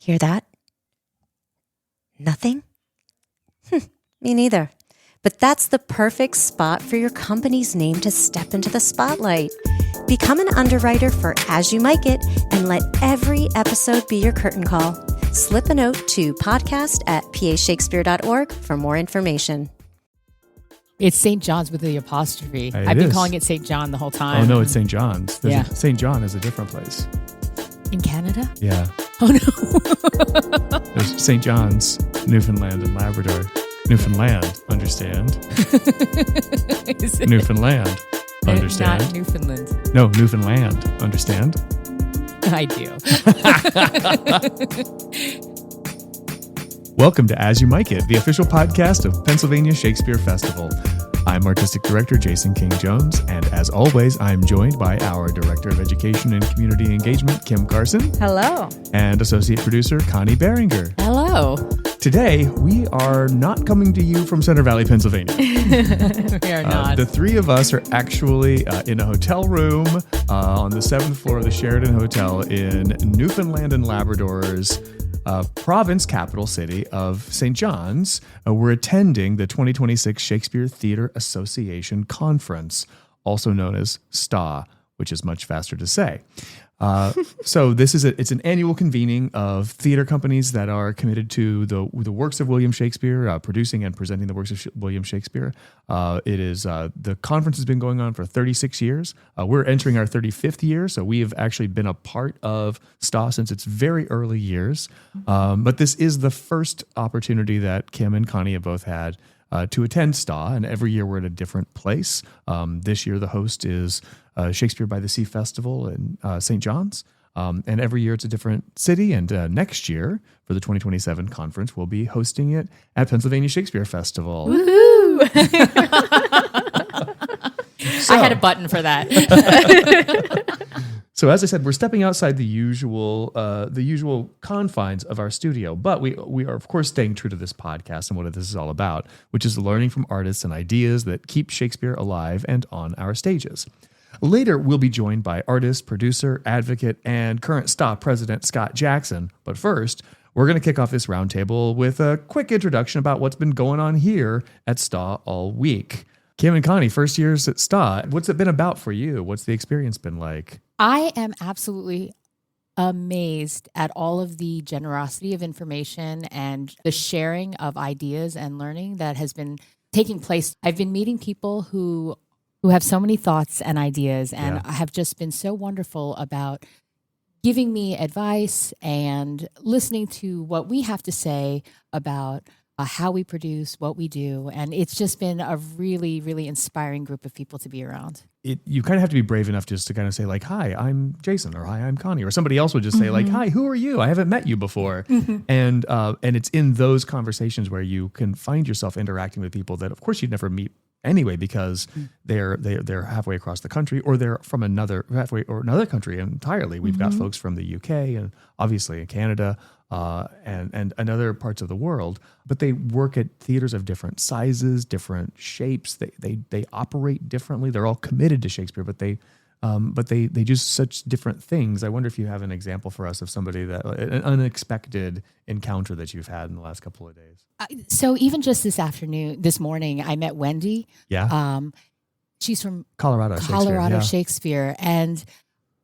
Hear that? Nothing? Me neither. But that's the perfect spot for your company's name to step into the spotlight. Become an underwriter for As You Mic It and let every episode be your curtain call. Slip a note to podcast@pashakespeare.org for more information. It's St. John's with the apostrophe. I've been calling it St. John the whole time. Oh, no, it's St. John's. Yeah. St. John is a different place. In Canada? Yeah. Oh, no. There's St. John's, Newfoundland and Labrador. Newfoundland, understand? Newfoundland, understand? Not Newfoundland. No, Newfoundland, understand? I do. Welcome to As You Mic It, the official podcast of Pennsylvania Shakespeare Festival. I'm Artistic Director Jason King-Jones, and as always, I'm joined by our Director of Education and Community Engagement, Kim Carson. Hello. And Associate Producer, Connie Behringer. Hello. Today, we are not coming to you from Center Valley, Pennsylvania. We are not. The three of us are actually in a hotel room on the 7th floor of the Sheraton Hotel in Newfoundland and Labrador's province capital city of St. John's. We're attending the 2026 Shakespeare Theatre Association Conference, also known as STA, which is much faster to say. So this is it's an annual convening of theater companies that are committed to the works of William Shakespeare, producing and presenting the works of William Shakespeare. It is the conference has been going on for 36 years. We're entering our 35th year, so we have actually been a part of STA since its very early years. But this is the first opportunity that Kim and Connie have both had to attend STA, and every year we're at a different place. This year the host is Shakespeare by the Sea Festival in St. John's, and every year it's a different city, and next year, for the 2027 conference, we'll be hosting it at Pennsylvania Shakespeare Festival. Woohoo! I had a button for that. So as I said, we're stepping outside the usual confines of our studio, but we are, of course, staying true to this podcast and what this is all about, which is learning from artists and ideas that keep Shakespeare alive and on our stages. Later, we'll be joined by artist, producer, advocate, and current STA president Scott Jackson. But first, we're going to kick off this roundtable with a quick introduction about what's been going on here at STA all week. Kim and Connie, first years at STA. What's it been about for you? What's the experience been like? I am absolutely amazed at all of the generosity of information and the sharing of ideas and learning that has been taking place. I've been meeting people who have so many thoughts and ideas and have just been so wonderful about giving me advice and listening to what we have to say about how we produce, what we do. And it's just been a really, really inspiring group of people to be around. You kind of have to be brave enough just to kind of say like, hi, I'm Jason, or hi, I'm Connie, or somebody else would just say like, hi, who are you? I haven't met you before. And it's in those conversations where you can find yourself interacting with people that of course you'd never meet anyway, because they're halfway across the country, or they're from another country entirely. We've got folks from the UK and obviously in Canada, and other parts of the world, but they work at theaters of different sizes, different shapes. They operate differently. They're all committed to Shakespeare, but they do such different things. I wonder if you have an example for us of somebody an unexpected encounter that you've had in the last couple of days. So even just this morning, I met Wendy. Yeah. She's from Colorado Shakespeare. And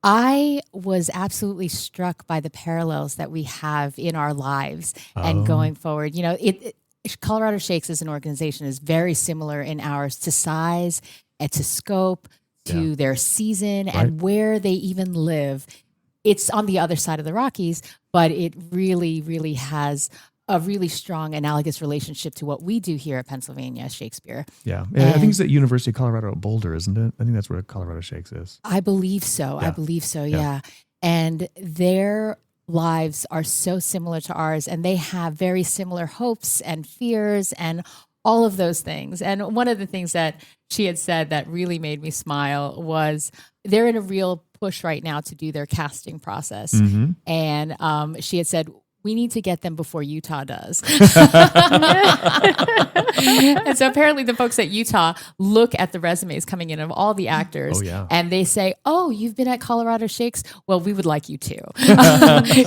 I was absolutely struck by the parallels that we have in our lives and going forward. You know, Colorado Shakes as an organization is very similar in ours to size and to scope, to their season and where they even live. It's on the other side of the Rockies, but it really, really has a really strong analogous relationship to what we do here at Pennsylvania Shakespeare. Yeah. I think it's at University of Colorado at Boulder, isn't it? I think that's where Colorado Shakes is. I believe so. Yeah. And their lives are so similar to ours, and they have very similar hopes and fears and all of those things. And one of the things that she had said that really made me smile was they're in a real push right now to do their casting process. And she had said, we need to get them before Utah does. And so apparently the folks at Utah look at the resumes coming in of all the actors and they say, oh, you've been at Colorado Shakes? Well, we would like you to.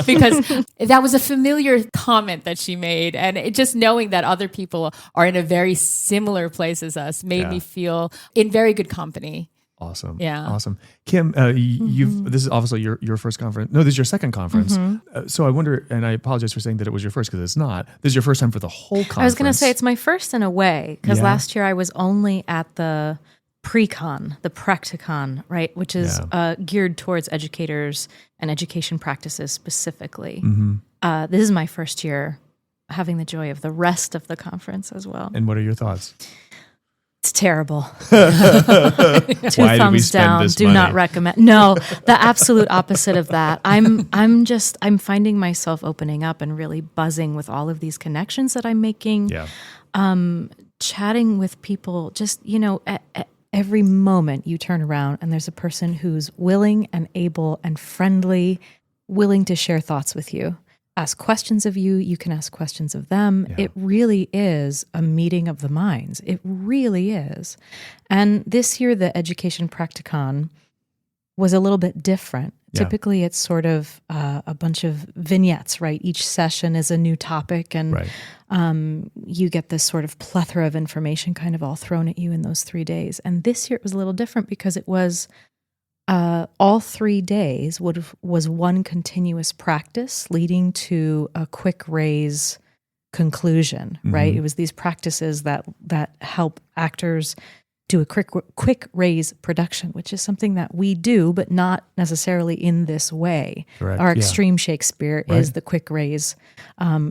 Because that was a familiar comment that she made. And just knowing that other people are in a very similar place as us made me feel in very good company. Awesome. Yeah. Awesome. Kim, this is obviously your first conference. No, this is your second conference. So I wonder, and I apologize for saying that it was your first because it's not. This is your first time for the whole conference. I was going to say it's my first in a way because last year I was only at the pre-con, the practicon, right, which is geared towards educators and education practices specifically. This is my first year having the joy of the rest of the conference as well. And what are your thoughts? It's terrible. Two thumbs down. Do not recommend. No, the absolute opposite of that. I'm finding myself opening up and really buzzing with all of these connections that I'm making. Chatting with people. Just at every moment you turn around and there's a person who's willing and able and friendly, willing to share thoughts with you. Ask questions of you, you can ask questions of them. It really is a meeting of the minds. It really is. And this year, the Education Practicon was a little bit different. Typically, it's sort of a bunch of vignettes, right? Each session is a new topic, and you get this sort of plethora of information kind of all thrown at you in those 3 days. And this year, it was a little different because it was all 3 days was one continuous practice leading to a quick raise conclusion, right? It was these practices that help actors do a quick raise production, which is something that we do, but not necessarily in this way. Correct. Our extreme Shakespeare is the quick raise,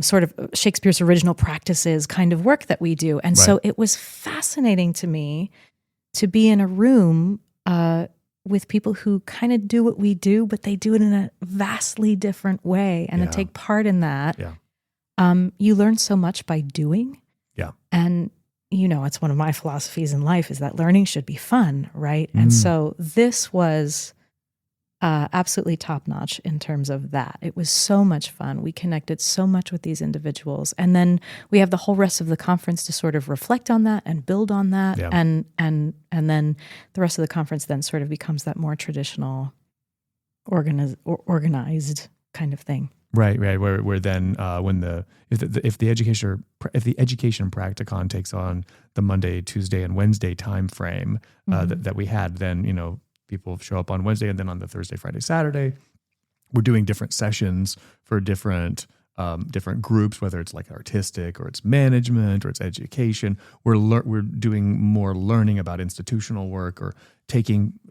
sort of Shakespeare's original practices kind of work that we do. And so it was fascinating to me to be in a room with people who kind of do what we do, but they do it in a vastly different way. And to take part in that, you learn so much by doing. And, it's one of my philosophies in life is that learning should be fun, right? And so this was absolutely top-notch in terms of that. It was so much fun. We connected so much with these individuals. And then we have the whole rest of the conference to sort of reflect on that and build on that. And then the rest of the conference then sort of becomes that more traditional organized kind of thing. Right. Where then if the education practicon takes on the Monday, Tuesday, and Wednesday time frame that we had, then people show up on Wednesday, and then on the Thursday, Friday, Saturday, we're doing different sessions for different groups, whether it's like artistic or it's management or it's education. We're doing more learning about institutional work or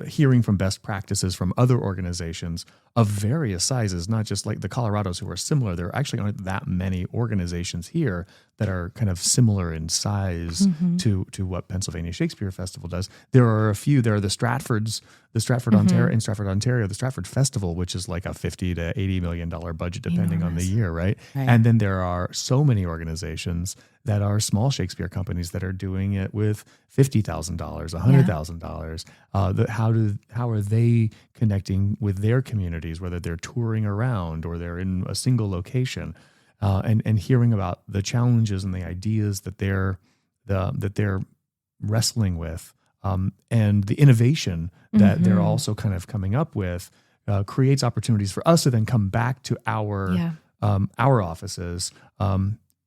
hearing from best practices from other organizations of various sizes, not just like the Colorados who are similar. There actually aren't that many organizations here that are kind of similar in size to what Pennsylvania Shakespeare Festival does. There are a few. There are the Stratford, Ontario, in Stratford, Ontario, the Stratford Festival, which is like a $50 to $80 million budget, depending on the year, right? And then there are so many organizations that are small Shakespeare companies that are doing it with $50,000, $100,000. How are they connecting with their communities, whether they're touring around or they're in a single location, and hearing about the challenges and the ideas that they're wrestling with, and the innovation that they're also kind of coming up with, creates opportunities for us to then come back to our offices,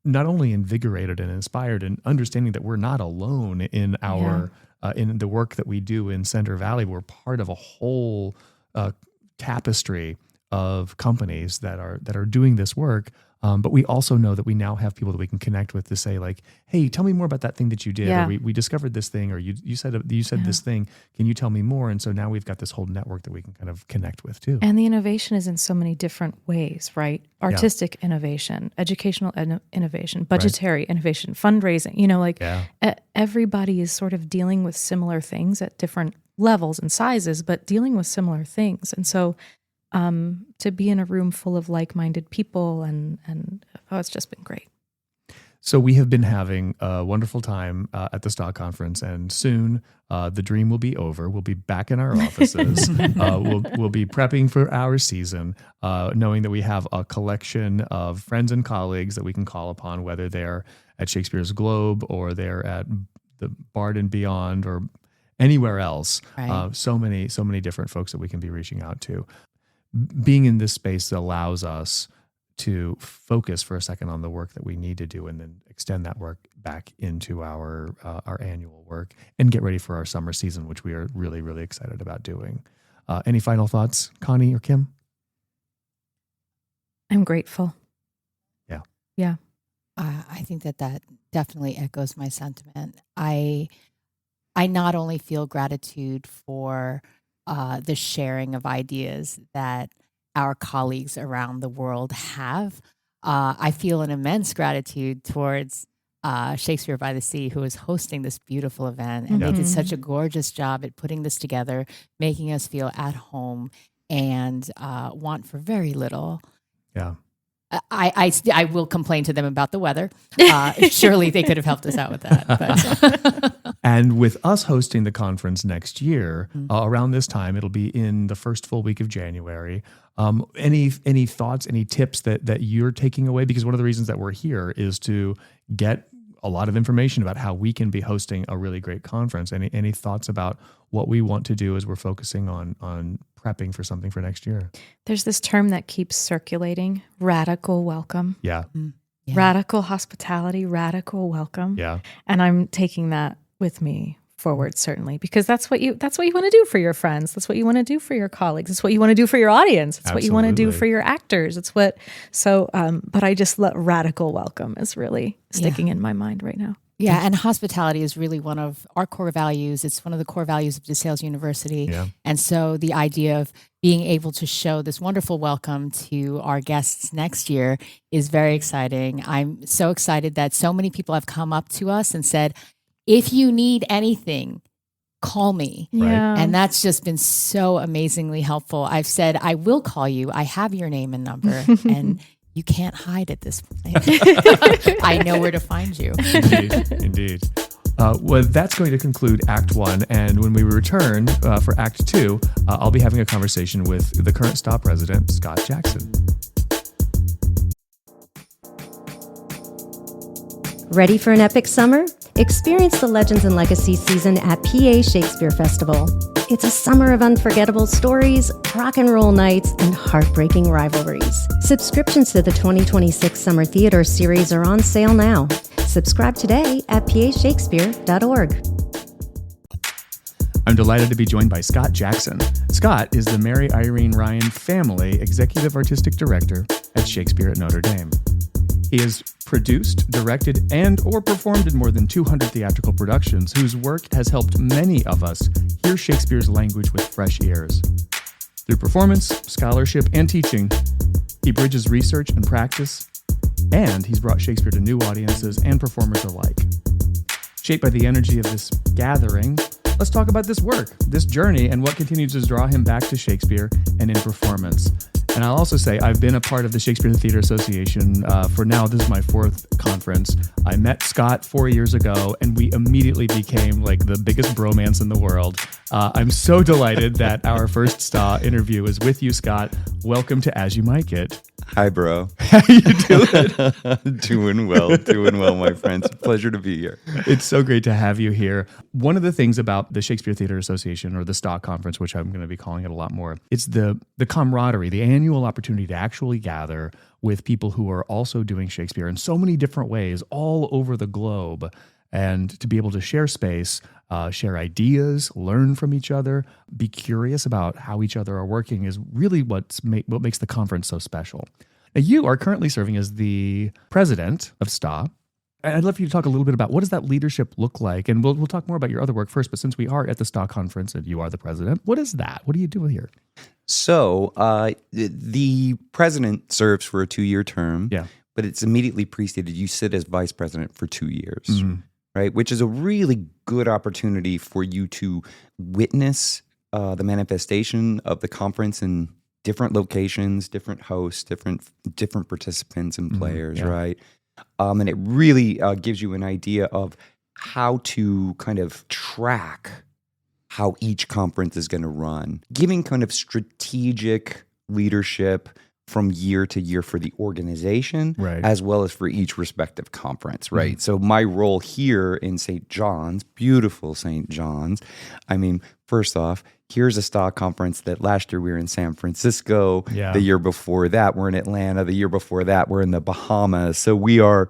not only invigorated and inspired, and understanding that we're not alone in our in the work that we do in Center Valley. We're part of a whole tapestry of companies that are doing this work. But we also know that we now have people that we can connect with to say, like, hey, tell me more about that thing that you did. Or we discovered this thing, or you said this thing. Can you tell me more? And so now we've got this whole network that we can kind of connect with too. And the innovation is in so many different ways, right? Artistic innovation, educational innovation, budgetary innovation, fundraising, everybody is sort of dealing with similar things at different levels and sizes, but dealing with similar things. And so to be in a room full of like-minded people and it's just been great. So we have been having a wonderful time at the Stock Conference, and soon the dream will be over. We'll be back in our offices. We'll be prepping for our season, knowing that we have a collection of friends and colleagues that we can call upon, whether they're at Shakespeare's Globe or they're at the Bard and Beyond or anywhere else. Right. So many different folks that we can be reaching out to. Being in this space allows us to focus for a second on the work that we need to do and then extend that work back into our annual work and get ready for our summer season, which we are really, really excited about doing. Any final thoughts, Connie or Kim? I'm grateful. Yeah. Yeah. I think that definitely echoes my sentiment. I not only feel gratitude for the sharing of ideas that our colleagues around the world have. I feel an immense gratitude towards Shakespeare by the Sea, who is hosting this beautiful event. And they did such a gorgeous job at putting this together, making us feel at home and want for very little. Yeah. I will complain to them about the weather. Surely they could have helped us out with that. But. And with us hosting the conference next year, around this time, it'll be in the first full week of January. Any thoughts, any tips that you're taking away? Because one of the reasons that we're here is to get a lot of information about how we can be hosting a really great conference. Any thoughts about what we want to do as we're focusing on prepping for something for next year? There's this term that keeps circulating, radical welcome. Yeah. Yeah. Radical hospitality, radical welcome. Yeah. And I'm taking that with me forward, certainly, because that's what you want to do for your friends. That's what you want to do for your colleagues. It's what you want to do for your audience. It's what you want to do for your actors. But I just let radical welcome is really sticking in my mind right now. Yeah, and hospitality is really one of our core values. It's one of the core values of DeSales University. Yeah. And so the idea of being able to show this wonderful welcome to our guests next year is very exciting. I'm so excited that so many people have come up to us and said, if you need anything, call me. Right. Yeah. And that's just been so amazingly helpful. I've said, I will call you. I have your name and number. And you can't hide at this point. I know where to find you. Indeed. Well, that's going to conclude Act 1. And when we return for Act 2, I'll be having a conversation with the current STA president, Scott Jackson. Ready for an epic summer? Experience the Legends and Legacy season at PA Shakespeare Festival. It's a summer of unforgettable stories, rock and roll nights, and heartbreaking rivalries. Subscriptions to the 2026 Summer Theater Series are on sale now. Subscribe today at pashakespeare.org. I'm delighted to be joined by Scott Jackson. Scott is the Mary Irene Ryan Family Executive Artistic Director at Shakespeare at Notre Dame. He has produced, directed, and/or performed in more than 200 theatrical productions whose work has helped many of us hear Shakespeare's language with fresh ears. Through performance, scholarship, and teaching, he bridges research and practice, and he's brought Shakespeare to new audiences and performers alike. Shaped by the energy of this gathering, let's talk about this work, this journey, and what continues to draw him back to Shakespeare and in performance. And I'll also say I've been a part of the Shakespeare Theatre Association for now. This is my 4th conference. I met Scott 4 years ago, and we immediately became like the biggest bromance in the world. I'm so delighted that our first STA interview is with you, Scott. Welcome to As You Might It. Hi, bro. How you doing? Doing well, my friends. Pleasure to be here. It's so great to have you here. One of the things about the Shakespeare Theatre Association, or the STA Conference, which I'm going to be calling it a lot more, it's the camaraderie, the annual opportunity to actually gather with people who are also doing Shakespeare in so many different ways all over the globe, and to be able to share space, share ideas, learn from each other, be curious about how each other are working is really what makes the conference so special. Now, you are currently serving as the president of STA. I'd love for you to talk a little bit about what does that leadership look like, and we'll talk more about your other work first. But since we are at the STA conference and you are the president, what is that? What do you do here? So the president serves for a 2-year term, but it's immediately preceded. You sit as vice president for 2 years, right? Which is a really good opportunity for you to witness the manifestation of the conference in different locations, different hosts, different participants and players, right? And it really gives you an idea of how to kind of track how each conference is going to run, giving kind of strategic leadership from year to year for the organization, as well as for each respective conference, right? So my role here in St. John's, beautiful St. John's, I mean, first off, here's a STA conference that last year we were in San Francisco. The year before that, we're in Atlanta. The year before that, we're in the Bahamas. So we are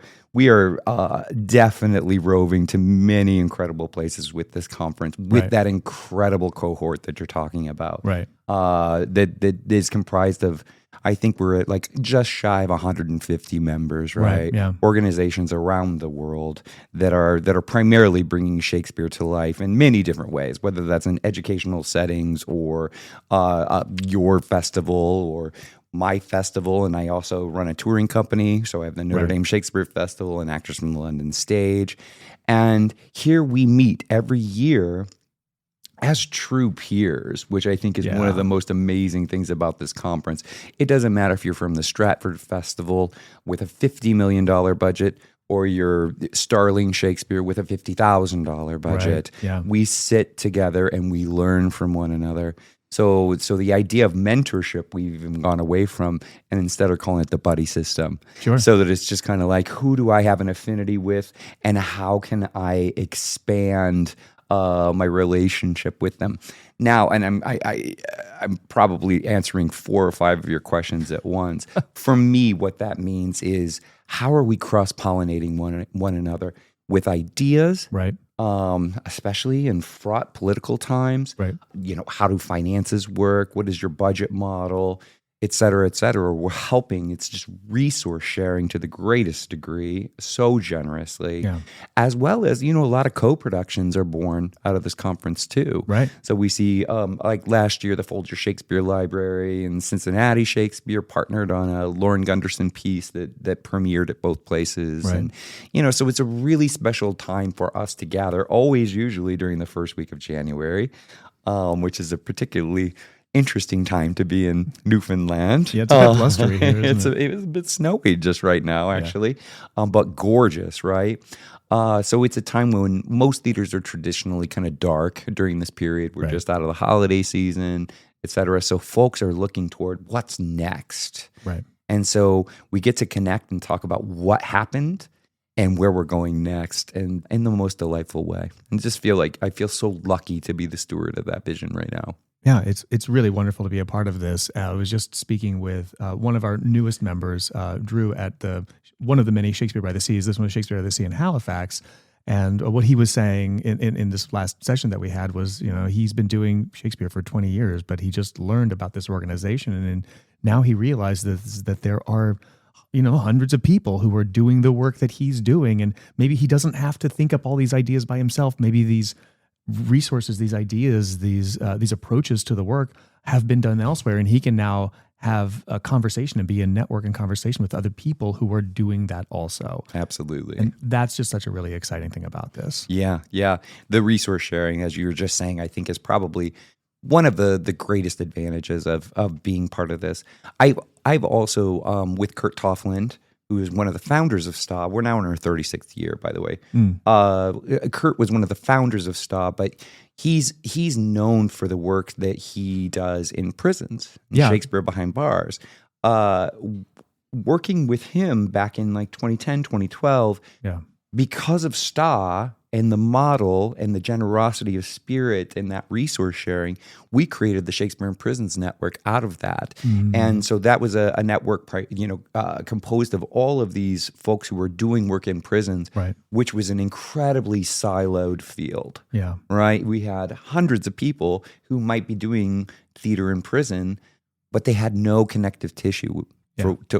definitely roving to many incredible places with this conference, with that incredible cohort that you're talking about. That is comprised of, I think we're at like just shy of 150 members, organizations around the world that are primarily bringing Shakespeare to life in many different ways, whether that's in educational settings or your festival or my festival. And I also run a touring company, so I have the Notre Dame Shakespeare Festival and Actors from the London Stage. And here we meet every year as true peers, which I think is one of the most amazing things about this conference. It doesn't matter if you're from the Stratford Festival with a $50 million budget or you're Starling Shakespeare with a $50,000 budget. We sit together and we learn from one another. So the idea of mentorship we've even gone away from, and instead are calling it the buddy system. So that it's just kind of like, who do I have an affinity with and how can I expand my relationship with them now? And I'm probably answering 4 or 5 of your questions at once. For me, what that means is, how are we cross-pollinating one another with ideas, especially in fraught political times? You know, how do finances work? What is your budget model? Et cetera, et cetera. We're helping. It's just resource sharing to the greatest degree, so generously, as well as, you know, a lot of co-productions are born out of this conference too. So we see, like last year, the Folger Shakespeare Library and Cincinnati Shakespeare partnered on a Lauren Gunderson piece that premiered at both places. And, you know, so it's a really special time for us to gather, always usually during the first week of January, which is a particularly interesting time to be in Newfoundland. It's a bit blustery here, it was a bit snowy just right now, actually, but gorgeous, right? So it's a time when most theaters are traditionally kind of dark during this period. We're just out of the holiday season, et cetera. So folks are looking toward what's next. And so we get to connect and talk about what happened and where we're going next, and in the most delightful way. And just feel like I feel so lucky to be the steward of that vision right now. Yeah, it's really wonderful to be a part of this. I was just speaking with one of our newest members, Drew, at one of the many Shakespeare by the Seas. This one was Shakespeare by the Sea in Halifax. And what he was saying in this last session that we had was, you know, he's been doing Shakespeare for 20 years, but he just learned about this organization. And now he realizes that there are, you know, hundreds of people who are doing the work that he's doing. And maybe he doesn't have to think up all these ideas by himself. Maybe these resources, these ideas, these approaches to the work have been done elsewhere, and he can now have a conversation and be in network and conversation with other people who are doing that also. Absolutely. And that's just such a really exciting thing about this. Yeah. The resource sharing, as you were just saying, I think is probably one of the greatest advantages of being part of this. I've also, with Kurt Toffland, who is one of the founders of STA. We're now in our 36th year, by the way. Kurt was one of the founders of STA, but he's known for the work that he does in prisons, Shakespeare Behind Bars. Working with him back in like 2010, 2012, because of STA and the model and the generosity of spirit and that resource sharing, we created the Shakespeare in Prisons Network out of that. And so that was a network, composed of all of these folks who were doing work in prisons, which was an incredibly siloed field. Right? We had hundreds of people who might be doing theater in prison, but they had no connective tissue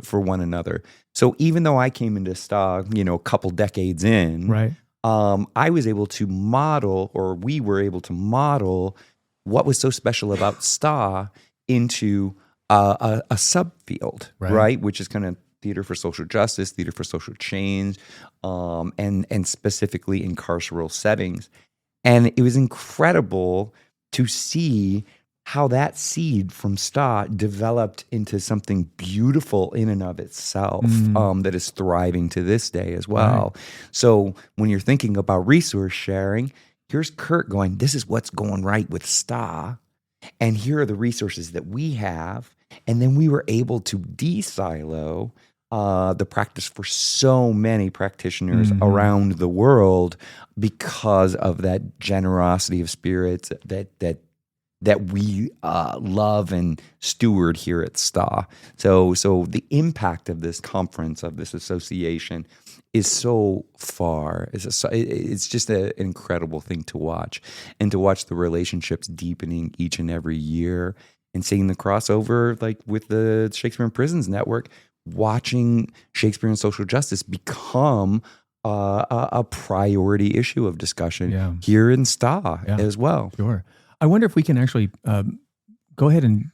for one another. So even though I came into STA, a couple decades in, I was able to model, or we were able to model, what was so special about STA into a subfield, right? Which is kind of theater for social justice, theater for social change, and specifically in carceral settings. And it was incredible to see how that seed from STA developed into something beautiful in and of itself, that is thriving to this day as well. Right. So when you're thinking about resource sharing, here's Kurt going, this is what's going right with STA, and here are the resources that we have. And then we were able to de-silo the practice for so many practitioners around the world because of that generosity of spirits that we love and steward here at STA. So the impact of this conference, of this association, is so far. It's just an incredible thing to watch, and to watch the relationships deepening each and every year, and seeing the crossover, like with the Shakespeare in Prisons Network, watching Shakespeare and social justice become a priority issue of discussion here in STA as well. Sure. I wonder if we can actually go ahead and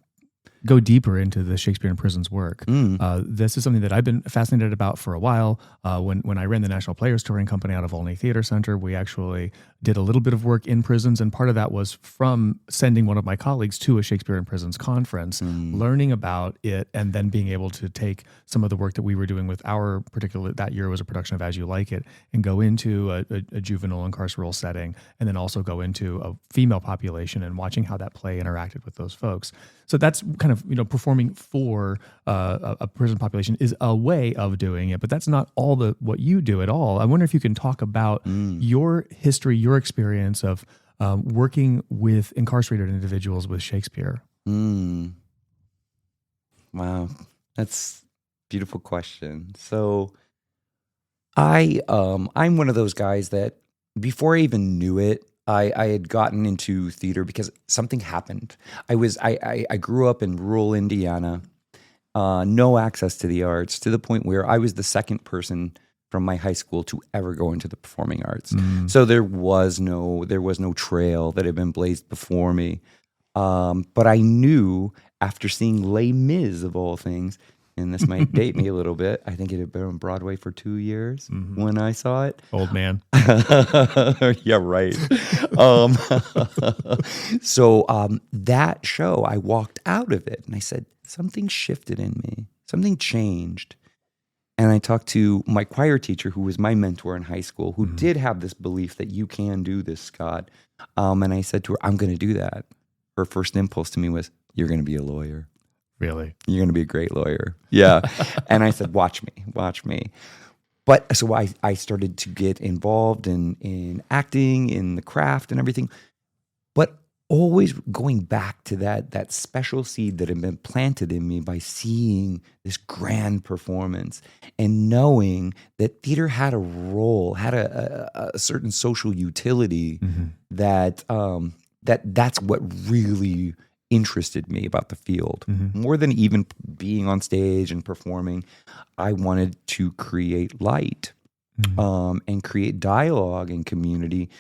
go deeper into the Shakespeare in Prisons work. This is something that I've been fascinated about for a while. When I ran the National Players Touring Company out of Olney Theater Center, we actually did a little bit of work in prisons, and part of that was from sending one of my colleagues to a Shakespeare in Prisons conference, learning about it, and then being able to take some of the work that we were doing with our particular, that year was a production of As You Like It, and go into a juvenile and carceral setting, and then also go into a female population and watching how that play interacted with those folks. So that's kind of, performing for a prison population is a way of doing it, but that's not all what you do at all. I wonder if you can talk about your history, your experience of working with incarcerated individuals with Shakespeare. Wow, that's a beautiful question. So I'm one of those guys that before I even knew it, I had gotten into theater because something happened. I grew up in rural Indiana, no access to the arts, to the point where I was the second person from my high school to ever go into the performing arts. So there was no trail that had been blazed before me. But I knew, after seeing Les Mis of all things, and this might date me a little bit, I think it had been on Broadway for 2 years when I saw it. Old man. Yeah, right. So that show, I walked out of it and I said, something shifted in me. Something changed. And I talked to my choir teacher, who was my mentor in high school, who did have this belief that you can do this, Scott. And I said to her, I'm going to do that. Her first impulse to me was, you're going to be a lawyer. Really? You're going to be a great lawyer. Yeah. And I said, watch me. But so I started to get involved in acting, in the craft and everything, but always going back to that special seed that had been planted in me by seeing this grand performance and knowing that theater had a role, had a certain social utility that's what really interested me about the field. More than even being on stage and performing, I wanted to create light and create dialogue and community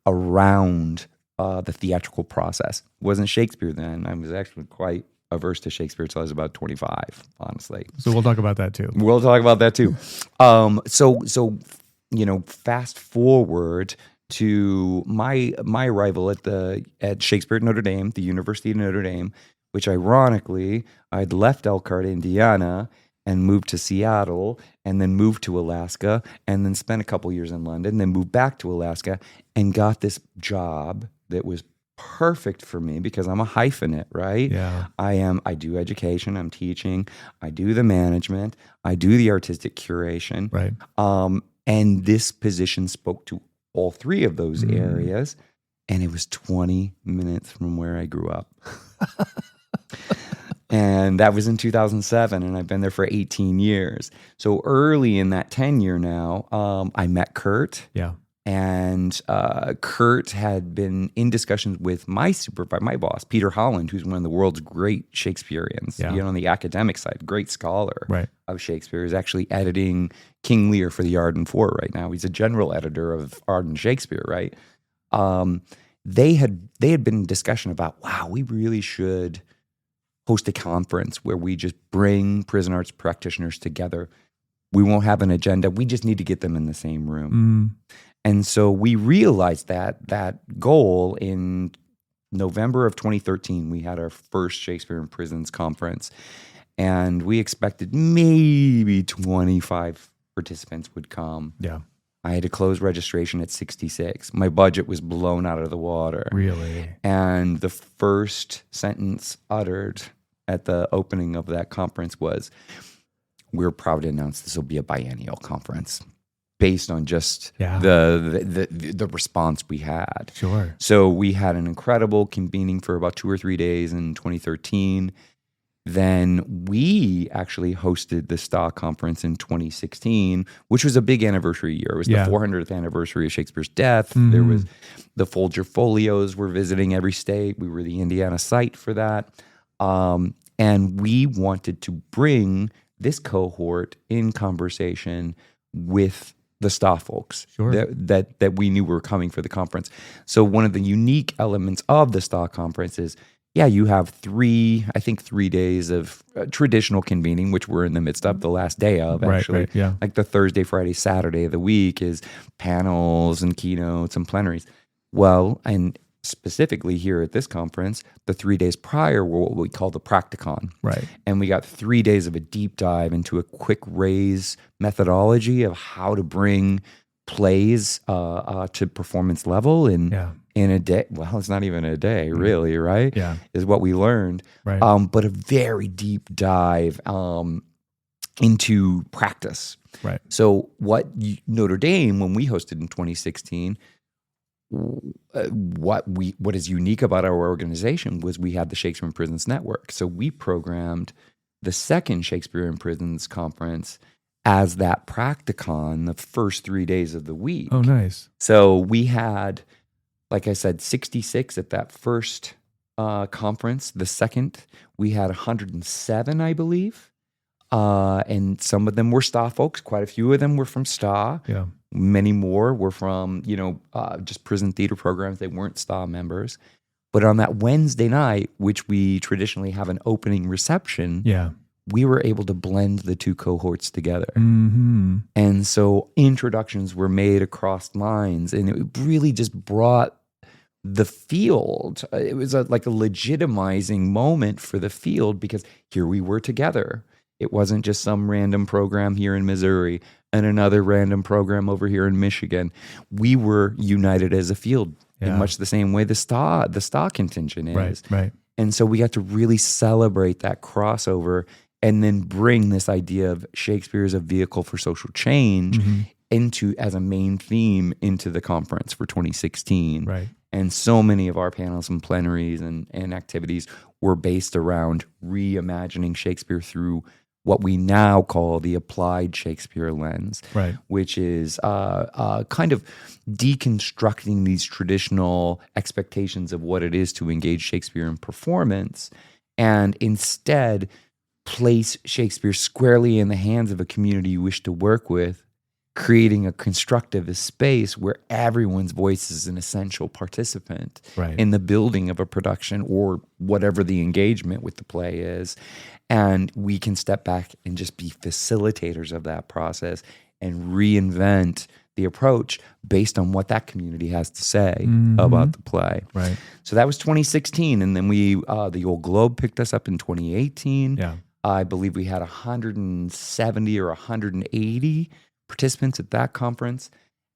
around the theatrical process. Wasn't Shakespeare then. I was actually quite averse to Shakespeare until I was about 25, honestly. So we'll talk about that too. We'll talk about that too. So fast forward to my arrival at Shakespeare at Notre Dame, the University of Notre Dame, which ironically, I'd left Elkhart, Indiana, and moved to Seattle, and then moved to Alaska, and then spent a couple years in London, then moved back to Alaska, and got this job that was perfect for me because I'm a hyphenate, right? Yeah. I do education, I'm teaching, I do the management, I do the artistic curation. Right. And this position spoke to all three of those areas, and it was 20 minutes from where I grew up. And that was in 2007, and I've been there for 18 years. So early in that tenure now, I met Kurt. Yeah. And Kurt had been in discussions with my boss, Peter Holland, who's one of the world's great Shakespeareans, on the academic side, great scholar of Shakespeare, is actually editing King Lear for the Arden Four right now. He's a general editor of Arden Shakespeare, right? They had been in discussion about, wow, we really should host a conference where we just bring prison arts practitioners together. We won't have an agenda. We just need to get them in the same room. And so we realized that goal in November of 2013, we had our first Shakespeare in Prisons conference, and we expected maybe 25 participants would come. Yeah. I had to close registration at 66. My budget was blown out of the water. Really? And the first sentence uttered at the opening of that conference was, "We're proud to announce this will be a biennial conference," based on just the response we had. Sure. So we had an incredible convening for about 2 or 3 days in 2013. Then we actually hosted the STA conference in 2016, which was a big anniversary year. It was the 400th anniversary of Shakespeare's death. Mm-hmm. There was the Folger Folios were visiting every state. We were the Indiana site for that. And we wanted to bring this cohort in conversation with the STA folks that we knew were coming for the conference. So one of the unique elements of the STA conference is, you have 3 days of traditional convening, which we're in the midst of, the last day of, actually. Right, like the Thursday, Friday, Saturday of the week is panels and keynotes and plenaries. Well, and specifically here at this conference, the 3 days prior were what we call the practicon. Right. And we got 3 days of a deep dive into a quick raise methodology of how to bring plays to performance level in a day. Well, it's not even a day, really, right? Yeah. Is what we learned. Right. But a very deep dive into practice. Right. So what Notre Dame, when we hosted in 2016, what is unique about our organization was we had the Shakespeare in Prisons Network. So we programmed the second Shakespeare in Prisons conference as that practicon the first 3 days of the week. Oh, nice. So we had, like I said, 66 at that first conference. The second, we had 107, I believe. And some of them were STA folks. Quite a few of them were from STA. Yeah. Many more were from, just prison theater programs. They weren't STA members. But on that Wednesday night, which we traditionally have an opening reception, we were able to blend the 2 cohorts together. Mm-hmm. And so introductions were made across lines, and it really just brought the field. It was like a legitimizing moment for the field, because here we were together. It wasn't just some random program here in Missouri and another random program over here in Michigan. We were united as a field in much the same way the STA contingent is. Right. And so we got to really celebrate that crossover and then bring this idea of Shakespeare as a vehicle for social change into as a main theme into the conference for 2016. Right. And so many of our panels and plenaries and activities were based around reimagining Shakespeare through what we now call the applied Shakespeare lens, which is kind of deconstructing these traditional expectations of what it is to engage Shakespeare in performance, and instead place Shakespeare squarely in the hands of a community you wish to work with, creating a constructive space where everyone's voice is an essential participant in the building of a production or whatever the engagement with the play is. And we can step back and just be facilitators of that process and reinvent the approach based on what that community has to say about the play. Right. So that was 2016. And then the Old Globe picked us up in 2018. Yeah. I believe we had 170 or 180 participants at that conference.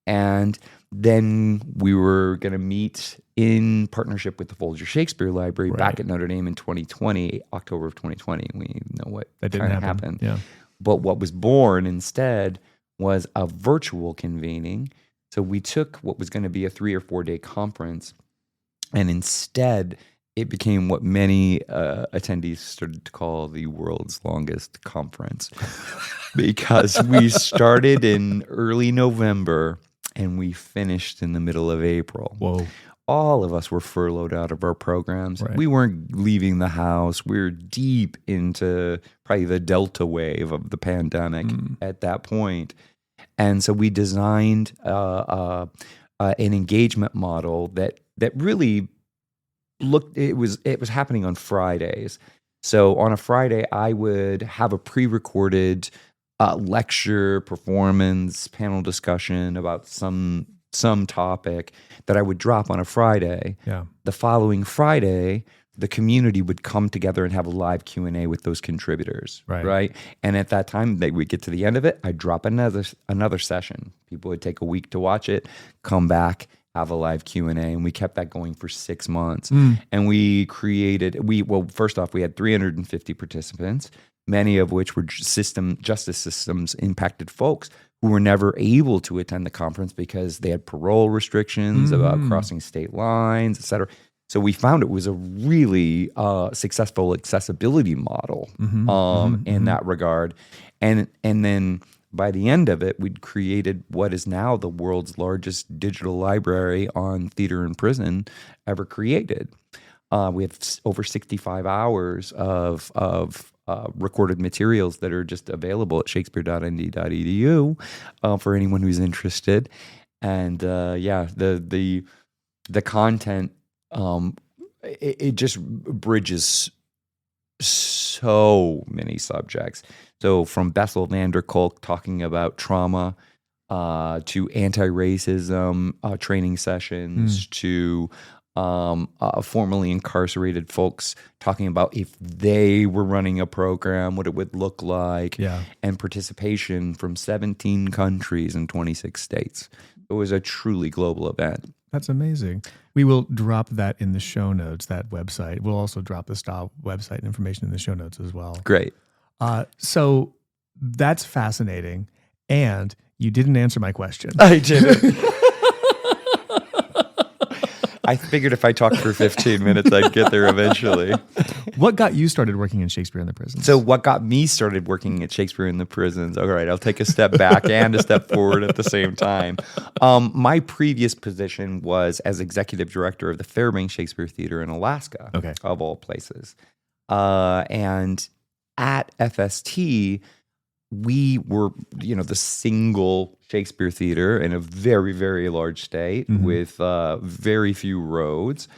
And then we were going to meet in partnership with the Folger Shakespeare Library back at Notre Dame in 2020, October of 2020. We know what didn't happen. Yeah. But what was born instead was a virtual convening. So we took what was going to be a 3 or 4 day conference, and instead it became what many attendees started to call the world's longest conference, because we started in early November and we finished in the middle of April. Whoa. All of us were furloughed out of our programs. Right. We weren't leaving the house. We were deep into probably the Delta wave of the pandemic at that point. And so we designed an engagement model that really looked, it was happening on Fridays. So on a Friday, I would have a pre-recorded lecture, performance, panel discussion about some some topic that I would drop on a Friday. Yeah. The following Friday, the community would come together and have a live Q&A with those contributors, right? And at that time, they would get to the end of it, I'd drop another session. People would take a week to watch it, come back, have a live Q&A, and we kept that going for 6 months. And first off, we had 350 participants, many of which were justice systems impacted folks who were never able to attend the conference because they had parole restrictions about crossing state lines, et cetera. So we found it was a really successful accessibility model in that regard. And then by the end of it, we'd created what is now the world's largest digital library on theater and prison ever created. We have over 65 hours of recorded materials that are just available at shakespeare.nd.edu for anyone who's interested. And the content, it just bridges so many subjects. So from Bessel van der Kolk talking about trauma to anti-racism training sessions to formerly incarcerated folks talking about if they were running a program, what it would look like, and participation from 17 countries and 26 states. It was a truly global event. That's amazing. We will drop that in the show notes, that website. We'll also drop the STOP website information in the show notes as well. Great. So that's fascinating. And you didn't answer my question. I didn't. I figured if I talked for 15 minutes, I'd get there eventually. What got you started working in Shakespeare in the Prisons? So what got me started working at Shakespeare in the Prisons? All right, I'll take a step back and a step forward at the same time. My previous position was as executive director of the Fairbanks Shakespeare Theatre in Alaska, of all places. And at FST, we were, the single Shakespeare theater in a very, very large state with very few roads.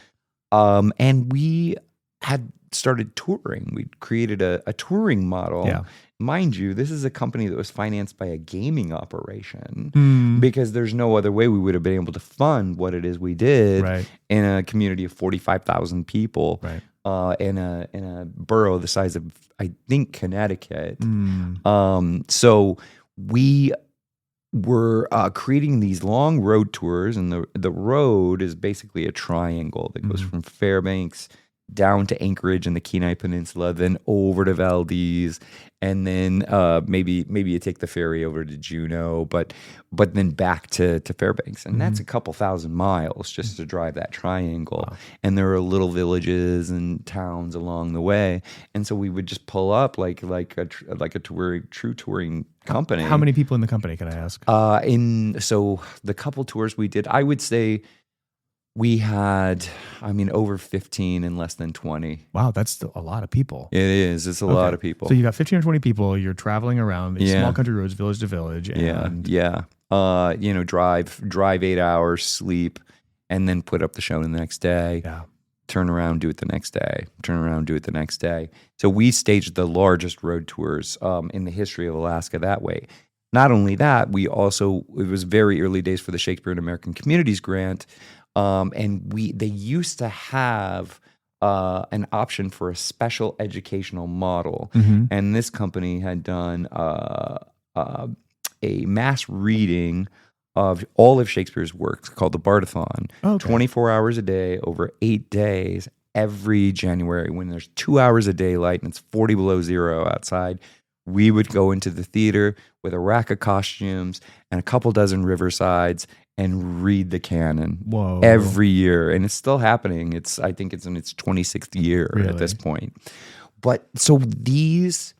And we had started touring. We created a touring model. Yeah. Mind you, this is a company that was financed by a gaming operation because there's no other way we would have been able to fund what it is we did in a community of 45,000 people. In a borough the size of, I think, Connecticut. So we were creating these long road tours, and the road is basically a triangle that goes from Fairbanks down to Anchorage and the Kenai Peninsula, then over to Valdez, and then maybe you take the ferry over to Juneau, but then back to Fairbanks, and that's a couple thousand miles just to drive that triangle. Wow. And there are little villages and towns along the way, and so we would just pull up like a true touring company. How many people in the company, can I ask? So the couple tours we did, I would say we had, over 15 and less than 20. Wow, that's still a lot of people. It is. It's a lot of people. So you got 15 or 20 people. You're traveling around these small country roads, village to village. And drive 8 hours, sleep, and then put up the show the next day. Yeah. Turn around, do it the next day. Turn around, do it the next day. So we staged the largest road tours in the history of Alaska that way. Not only that, it was very early days for the Shakespeare and American Communities Grant. And they used to have an option for a special educational model, and this company had done a mass reading of all of Shakespeare's works called the Bardathon, 24 hours a day over 8 days every January when there's 2 hours of daylight and it's 40 below zero outside. We would go into the theater with a rack of costumes and a couple dozen riversides and read the canon every year. And it's still happening. I think it's in its 26th year at this point. But so these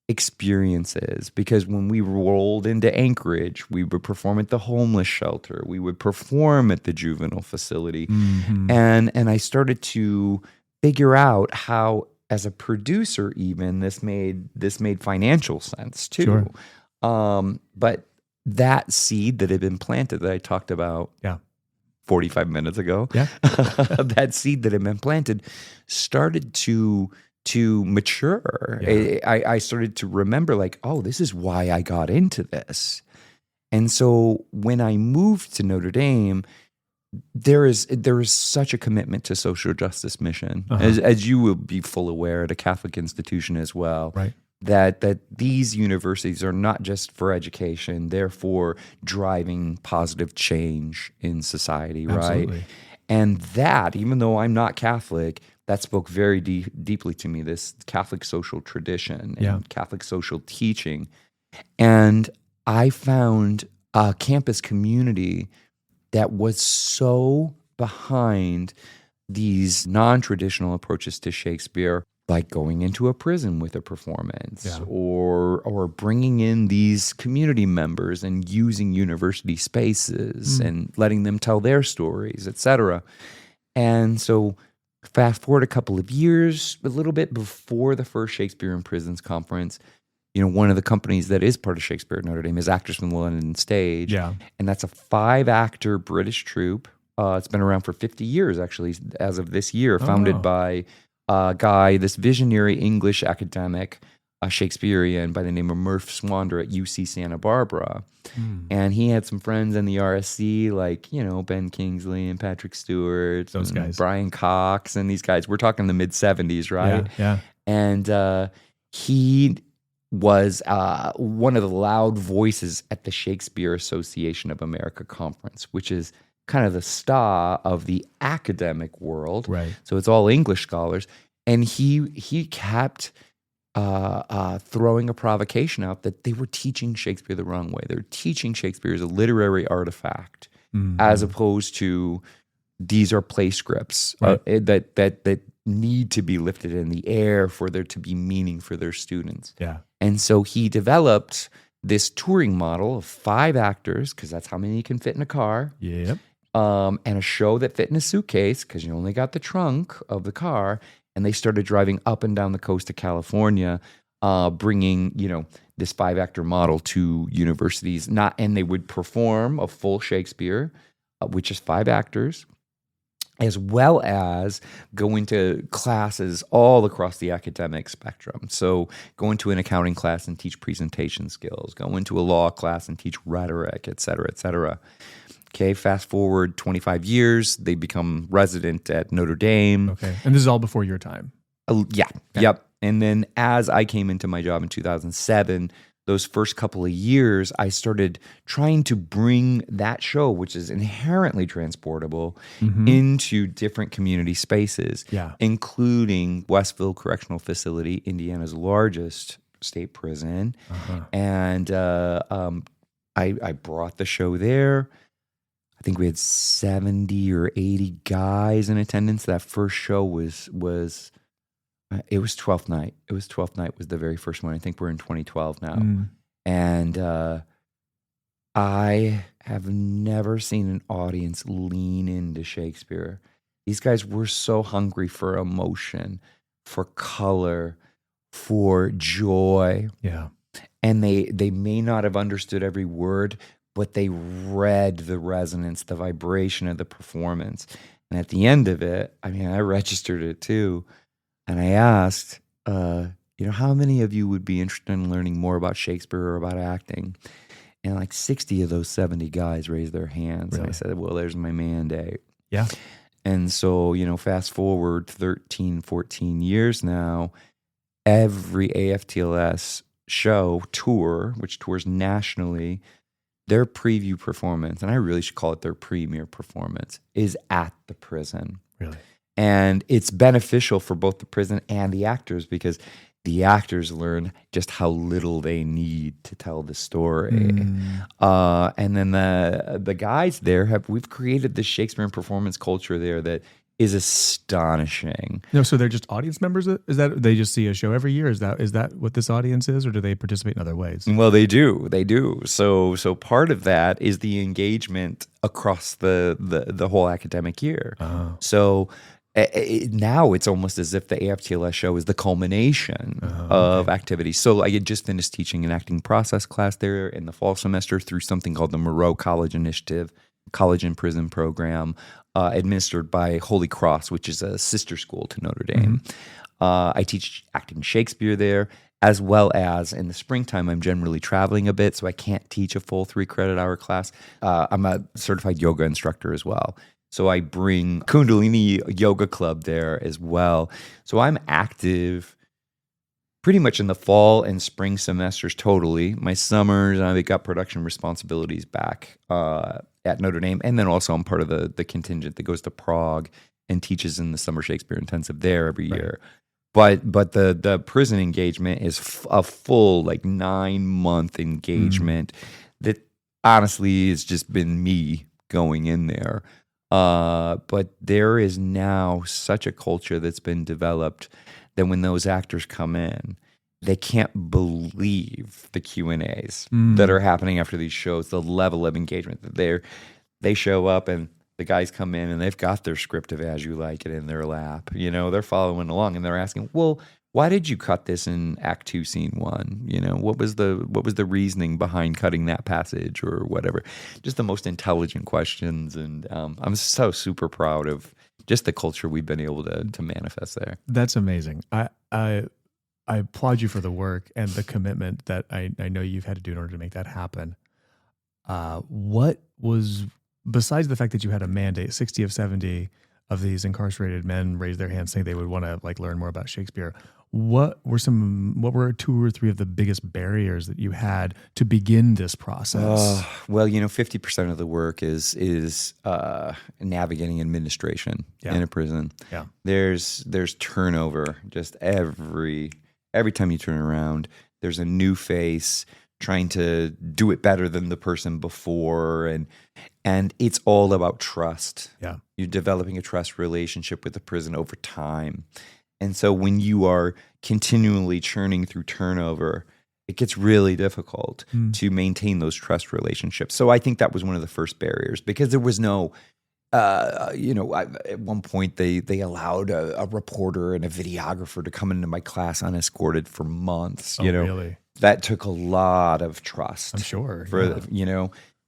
experiences, because when we rolled into Anchorage, we would perform at the homeless shelter. We would perform at the juvenile facility. And I started to figure out how, as a producer even, this made financial sense too. Sure. But that seed that had been planted that I talked about 45 minutes ago, that seed that had been planted started to mature. I started to remember this is why I got into this. And so when I moved to Notre Dame, there is such a commitment to social justice mission, as you will be full aware at a Catholic institution as well. Right. That these universities are not just for education, they're for driving positive change in society, Absolutely. right? And that, even though I'm not Catholic, that spoke very deeply to me, this Catholic social tradition and Catholic social teaching. And I found a campus community that was so behind these non-traditional approaches to Shakespeare, like going into a prison with a performance, or bringing in these community members and using university spaces and letting them tell their stories, etc. And so fast forward a couple of years, a little bit before the first Shakespeare in Prisons conference, one of the companies that is part of Shakespeare at Notre Dame is Actors from the London Stage. Yeah. And that's a 5-actor British troupe. It's been around for 50 years, actually, as of this year, founded by a guy, this visionary English academic, a Shakespearean by the name of Murph Swander at UC Santa Barbara. And he had some friends in the RSC, like, Ben Kingsley and Patrick Stewart, those guys, Brian Cox, and these guys. We're talking the mid-70s, right? Yeah. And he was one of the loud voices at the Shakespeare Association of America conference, which is kind of the star of the academic world. Right. So it's all English scholars. And he kept throwing a provocation out that they were teaching Shakespeare the wrong way. They're teaching Shakespeare as a literary artifact, as opposed to these are play scripts that need to be lifted in the air for there to be meaning for their students. Yeah. And so he developed this touring model of 5 actors, because that's how many you can fit in a car. Yep. And a show that fit in a suitcase, because you only got the trunk of the car. And they started driving up and down the coast of California, bringing, this 5-actor model to universities. And they would perform a full Shakespeare, which is 5 actors, as well as go into classes all across the academic spectrum. So go into an accounting class and teach presentation skills, go into a law class and teach rhetoric, et cetera, et cetera. Okay, fast forward 25 years, they become resident at Notre Dame. Okay, and this is all before your time. Yeah, okay. Yep. And then as I came into my job in 2007, those first couple of years, I started trying to bring that show, which is inherently transportable, into different community spaces, including Westville Correctional Facility, Indiana's largest state prison. And I brought the show there. I think we had 70 or 80 guys in attendance. That first show was it was 12th Night. It was 12th Night was the very first one. I think we're in 2012 now. And I have never seen an audience lean into Shakespeare. These guys were so hungry for emotion, for color, for joy. Yeah. And they may not have understood every word, but they read the resonance, the vibration of the performance. And at the end of it, I registered it too. And I asked, how many of you would be interested in learning more about Shakespeare or about acting? And like 60 of those 70 guys raised their hands. Really? And I said, well, there's my mandate. Yeah. And so, fast forward 13, 14 years now, every AFTLS show, tour, which tours nationally, their preview performance, and I really should call it their premiere performance, is at the prison. Really? And it's beneficial for both the prison and the actors, because the actors learn just how little they need to tell the story. And then the guys there we've created this Shakespeare performance culture there that is astonishing. No, so they're just audience members? Is that they just see a show every year? Is that what this audience is, or do they participate in other ways? Well, they do. They do. So part of that is the engagement across the whole academic year. So now it's almost as if the AFTLS show is the culmination of activities. So I had just finished teaching an acting process class there in the fall semester through something called the Moreau College Initiative, College and Prison Program, administered by Holy Cross, which is a sister school to Notre Dame. I teach acting Shakespeare there. as well as in the springtime, I'm generally traveling a bit, so I can't teach a full 3 credit hour class. I'm a certified yoga instructor as well. So I bring Kundalini Yoga Club there as well. So I'm active pretty much in the fall and spring semesters totally. My summers, I've got production responsibilities back at Notre Dame. And then also I'm part of the contingent that goes to Prague and teaches in the summer Shakespeare intensive there every year. But the prison engagement is a full 9-month engagement that honestly has just been me going in there. But there is now such a culture that's been developed that when those actors come in, they can't believe the Q&As that are happening after these shows, the level of engagement that they show up and the guys come in and they've got their script of As You Like It in their lap. They're following along and they're asking, well, why did you cut this in Act 2, Scene 1? What was the reasoning behind cutting that passage or whatever? Just the most intelligent questions. And I'm so super proud of just the culture we've been able to manifest there. That's amazing. I applaud you for the work and the commitment that I know you've had to do in order to make that happen. What was, besides the fact that you had a mandate, 60 of 70 of these incarcerated men raised their hands saying they would want to learn more about Shakespeare. What were 2 or 3 of the biggest barriers that you had to begin this process? Well, 50% of the work is navigating administration in a prison. Yeah. There's turnover just every time you turn around. There's a new face trying to do it better than the person before, and it's all about trust. Yeah. You're developing a trust relationship with the prison over time. And so when you are continually churning through turnover, it gets really difficult to maintain those trust relationships. So I think that was one of the first barriers, because there was no, at one point they allowed a reporter and a videographer to come into my class unescorted for months. Really? That took a lot of trust. I'm sure.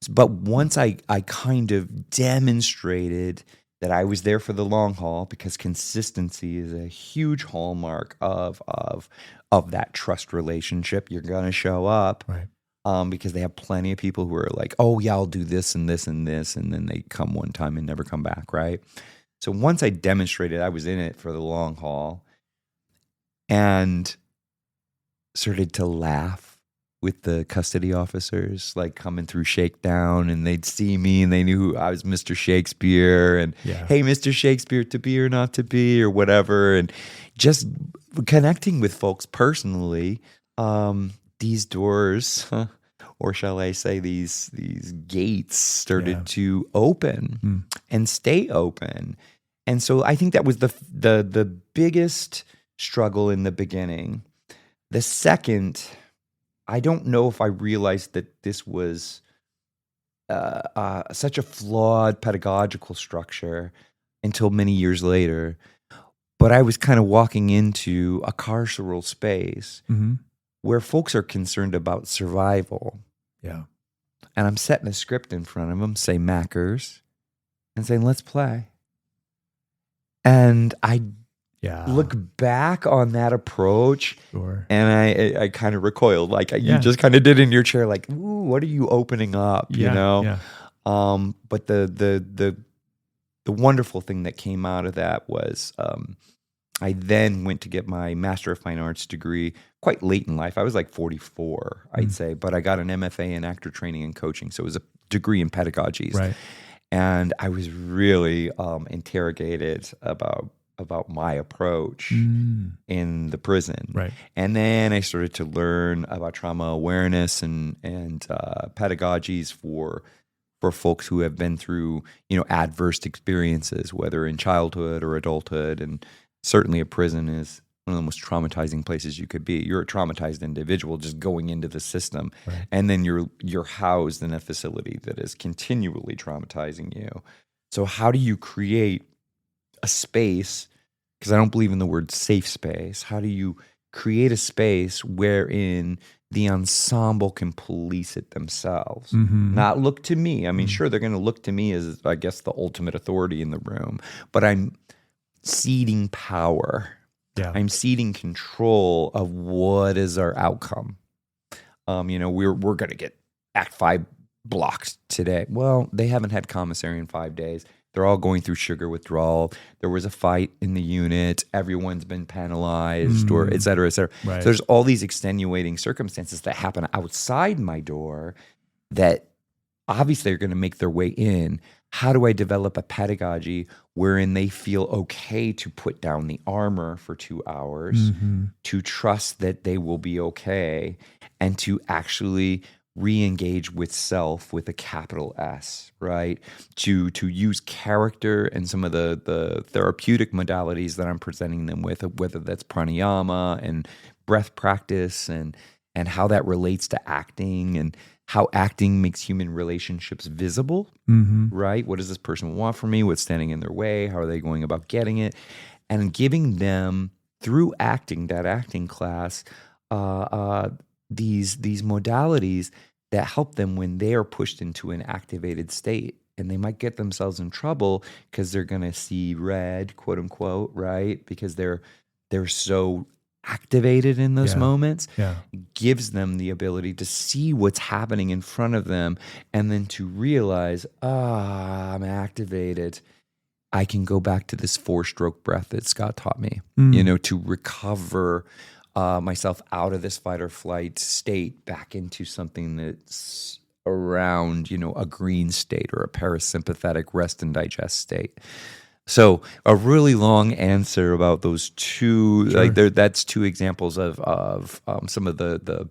But once I kind of demonstrated that I was there for the long haul, because consistency is a huge hallmark of that trust relationship. You're going to show up, right? Because they have plenty of people who are like, oh yeah, I'll do this and this and this, and then they come one time and never come back, right? So once I demonstrated I was in it for the long haul and started to laugh with the custody officers, coming through shakedown, and they'd see me and they knew I was Mr. Shakespeare and, hey, Mr. Shakespeare, to be or not to be or whatever. And just connecting with folks personally, these doors, or shall I say these gates started to open and stay open. And so I think that was the biggest struggle in the beginning. The second, I don't know if I realized that this was such a flawed pedagogical structure until many years later. But I was kind of walking into a carceral space where folks are concerned about survival. Yeah. And I'm setting a script in front of them, say Mackers, and saying, let's play. And I look back on that approach, and I kind of recoiled, you just kind of did in your chair, ooh, what are you opening up? Yeah. But the wonderful thing that came out of that was I then went to get my Master of Fine Arts degree quite late in life. I was 44, I'd say, but I got an MFA in actor training and coaching, so it was a degree in pedagogies. Right. And I was really interrogated about my approach in the prison. Right. And then I started to learn about trauma awareness and pedagogies for folks who have been through, adverse experiences, whether in childhood or adulthood. And certainly a prison is one of the most traumatizing places you could be. You're a traumatized individual just going into the system. Right. And then you're housed in a facility that is continually traumatizing you. So how do you create a space, because I don't believe in the word safe space, how do you create a space wherein the ensemble can police it themselves, not look to me? I mean, sure, they're going to look to me as, I guess, the ultimate authority in the room, but I'm ceding power Yeah. I'm ceding control of what is our outcome. We're going to get Act 5 blocked today. Well, they haven't had commissary in 5 days. They're all going through sugar withdrawal. There was a fight in the unit. Everyone's been penalized, or et cetera, et cetera. Right. So there's all these extenuating circumstances that happen outside my door that obviously are going to make their way in. How do I develop a pedagogy wherein they feel okay to put down the armor for 2 hours, to trust that they will be okay, and to actually re-engage with self with a capital S, right? To use character and some of the therapeutic modalities that I'm presenting them with, whether that's pranayama and breath practice and how that relates to acting and how acting makes human relationships visible, right? What does this person want from me? What's standing in their way? How are they going about getting it? And giving them, through acting, that acting class, these modalities that help them when they are pushed into an activated state. And they might get themselves in trouble because they're going to see red, quote unquote, right? Because they're so activated in those moments. It gives them the ability to see what's happening in front of them and then to realize, I'm activated. I can go back to this 4-stroke breath that Scott taught me, to recover myself out of this fight or flight state back into something that's around, a green state or a parasympathetic rest and digest state. So a really long answer about those two, that's two examples of some of the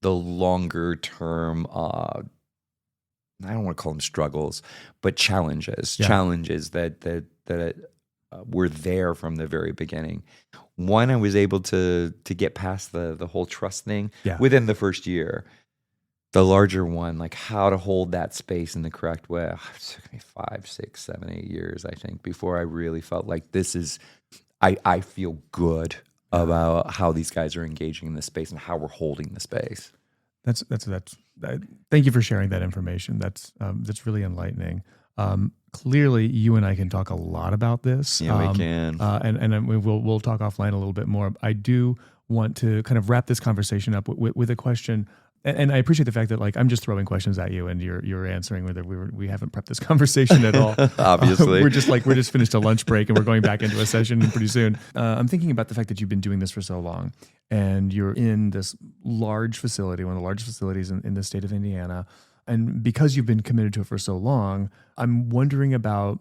longer term, I don't want to call them struggles, but challenges that were there from the very beginning. One, I was able to get past the whole trust thing within the first year. The larger one, like how to hold that space in the correct way, it took me 5, 6, 7, 8 years, I think, before I really felt like this is, I feel good about how these guys are engaging in the space and how we're holding the space. That's thank you for sharing that information. That's really enlightening. Clearly, you and I can talk a lot about this. Yeah, we can. And we'll talk offline a little bit more. I do want to kind of wrap this conversation up with a question. And I appreciate the fact that I'm just throwing questions at you and you're answering whether we haven't prepped this conversation at all. Obviously, we're just finished a lunch break and we're going back into a session pretty soon. I'm thinking about the fact that you've been doing this for so long and you're in this large facility, one of the largest facilities in the state of Indiana. And because you've been committed to it for so long, I'm wondering about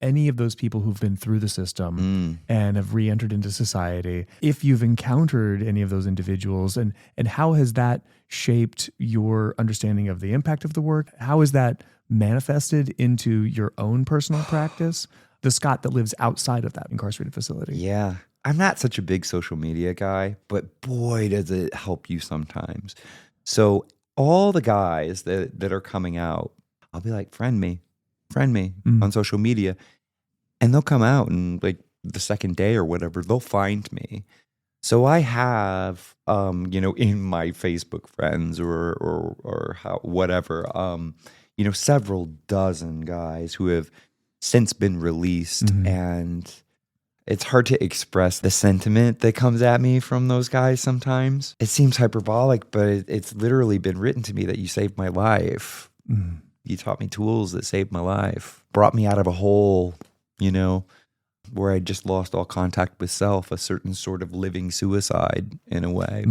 any of those people who've been through the system and have re-entered into society, if you've encountered any of those individuals and how has that shaped your understanding of the impact of the work? How is that manifested into your own personal practice? The Scott that lives outside of that incarcerated facility. Yeah. I'm not such a big social media guy, but boy, does it help you sometimes. So all the guys that are coming out, I'll be like, friend me on social media. And they'll come out and the second day or whatever, they'll find me. So I have, in my Facebook friends or how, whatever, several dozen guys who have since been released. And it's hard to express the sentiment that comes at me from those guys sometimes. It seems hyperbolic, but it's literally been written to me that you saved my life. You taught me tools that saved my life, brought me out of a hole, where I just lost all contact with self, a certain sort of living suicide in a way.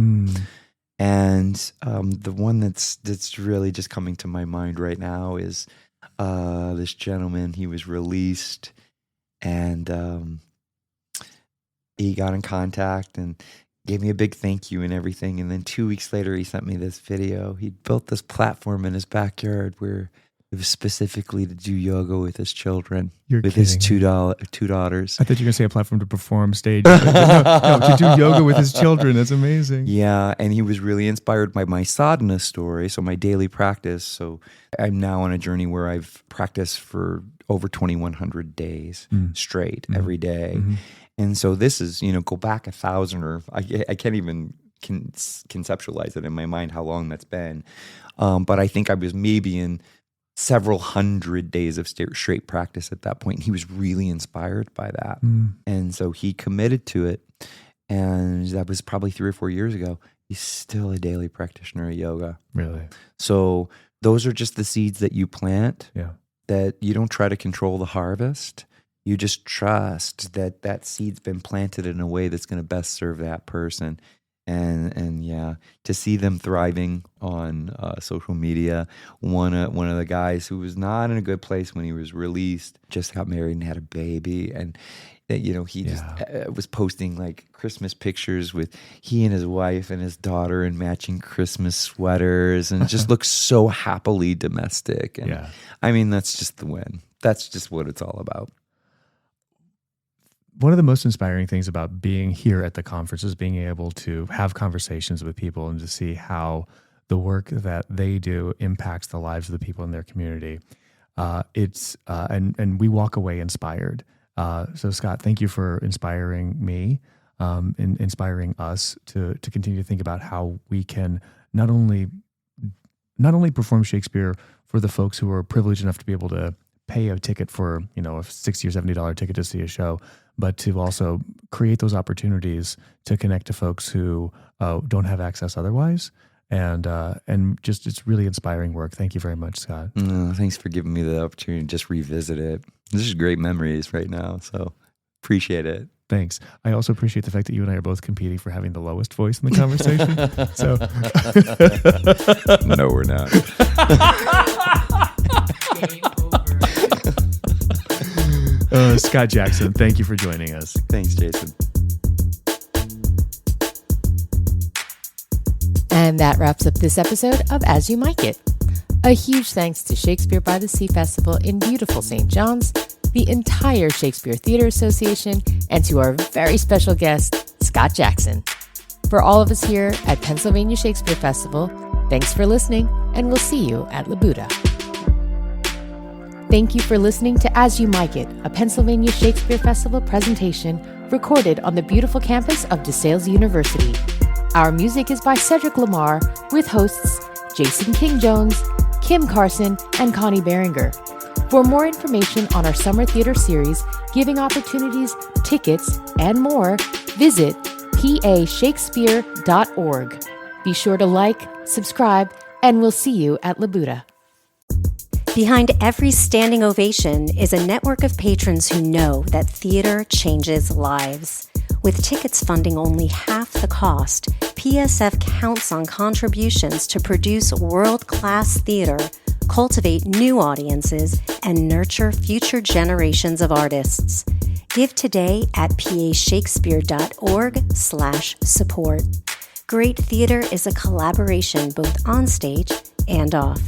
And the one that's really just coming to my mind right now is this gentleman. He was released and he got in contact and gave me a big thank you and everything. And then 2 weeks later, he sent me this video. He built this platform in his backyard where it was specifically to do yoga with his children, his two daughters. I thought you were going to say a platform to perform stage. No, to do yoga with his children. That's amazing. Yeah, and he was really inspired by my sadhana story, so my daily practice. So I'm now on a journey where I've practiced for over 2,100 days straight every day. And so this is, go back 1,000 or I can't even conceptualize it in my mind how long that's been. But I think I was maybe in several hundred days of straight practice at that point. He was really inspired by that. And so he committed to it. And that was probably 3 or 4 years ago. He's still a daily practitioner of yoga. Really? So those are just the seeds that you plant, that you don't try to control the harvest. You just trust that that seed's been planted in a way that's going to best serve that person. And yeah, to see them thriving on social media. One of the guys who was not in a good place when he was released just got married and had a baby, and he just was posting like Christmas pictures with he and his wife and his daughter in matching Christmas sweaters, and just looks so happily domestic. And I mean, that's just the win. That's just what it's all about. One of the most inspiring things about being here at the conference is being able to have conversations with people and to see how the work that they do impacts the lives of the people in their community. And we walk away inspired. So Scott, thank you for inspiring me, and inspiring us to continue to think about how we can not only perform Shakespeare for the folks who are privileged enough to be able to pay a ticket for, a $60 or $70 ticket to see a show, but to also create those opportunities to connect to folks who don't have access otherwise. And just, it's really inspiring work. Thank you very much, Scott. Thanks for giving me the opportunity to just revisit it. This is great memories right now, so appreciate it. Thanks. I also appreciate the fact that you and I are both competing for having the lowest voice in the conversation. No, we're not. Scott Jackson, thank you for joining us. Thanks, Jason. And that wraps up this episode of As You Mic It. A huge thanks to Shakespeare by the Sea Festival in beautiful St. John's, the entire Shakespeare Theatre Association, and to our very special guest, Scott Jackson. For all of us here at Pennsylvania Shakespeare Festival, thanks for listening, and we'll see you at La Buddha. Thank you for listening to As You Mic It, a Pennsylvania Shakespeare Festival presentation recorded on the beautiful campus of DeSales University. Our music is by Cedric Lamar, with hosts Jason King-Jones, Kim Carson, and Connie Behringer. For more information on our summer theater series, giving opportunities, tickets, and more, visit pashakespeare.org. Be sure to like, subscribe, and we'll see you at La Buddha. Behind every standing ovation is a network of patrons who know that theater changes lives. With tickets funding only half the cost, PSF counts on contributions to produce world-class theater, cultivate new audiences, and nurture future generations of artists. Give today at pashakespeare.org/support. Great theater is a collaboration both on stage and off.